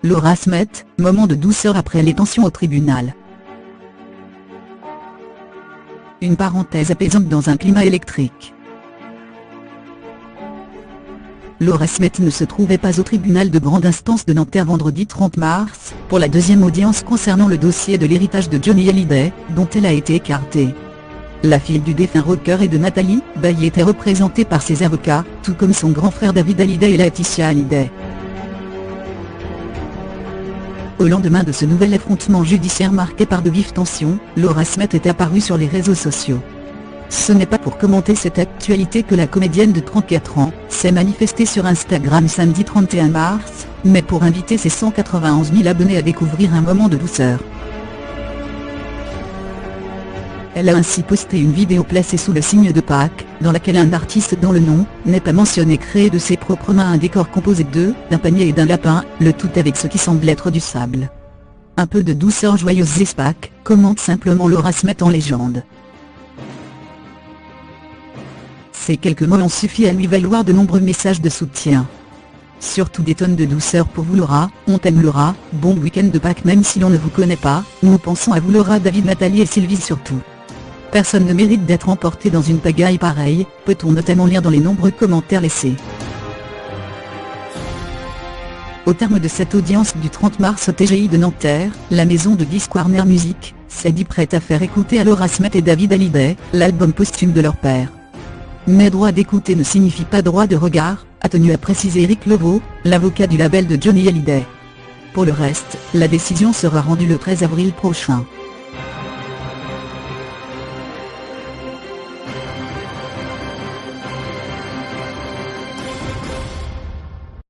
Laura Smet, moment de douceur après les tensions au tribunal. Une parenthèse apaisante dans un climat électrique. Laura Smet ne se trouvait pas au tribunal de grande instance de Nanterre vendredi 30 mars, pour la deuxième audience concernant le dossier de l'héritage de Johnny Hallyday, dont elle a été écartée. La fille du défunt rocker et de Nathalie Baye était représentée par ses avocats, tout comme son grand frère David Hallyday et Laetitia Hallyday. Au lendemain de ce nouvel affrontement judiciaire marqué par de vives tensions, Laura Smet est apparue sur les réseaux sociaux. Ce n'est pas pour commenter cette actualité que la comédienne de 34 ans s'est manifestée sur Instagram samedi 31 mars, mais pour inviter ses 191 000 abonnés à découvrir un moment de douceur. Elle a ainsi posté une vidéo placée sous le signe de Pâques, dans laquelle un artiste dont le nom n'est pas mentionné crée de ses propres mains un décor composé d'un panier et d'un lapin, le tout avec ce qui semble être du sable. Un peu de douceur joyeuse et Pâques, commente simplement Laura Smet en légende. Ces quelques mots ont suffi à lui valoir de nombreux messages de soutien. Surtout des tonnes de douceur pour vous Laura, on t'aime Laura, bon week-end de Pâques même si l'on ne vous connaît pas, nous pensons à vous Laura, David, Nathalie et Sylvie surtout. Personne ne mérite d'être emporté dans une pagaille pareille, peut-on notamment lire dans les nombreux commentaires laissés. Au terme de cette audience du 30 mars au TGI de Nanterre, la maison de disques Warner Music s'est dit prête à faire écouter à Laura Smet et David Hallyday l'album posthume de leur père. Mais droit d'écouter ne signifie pas droit de regard, a tenu à préciser Eric Levaux, l'avocat du label de Johnny Hallyday. Pour le reste, la décision sera rendue le 13 avril prochain.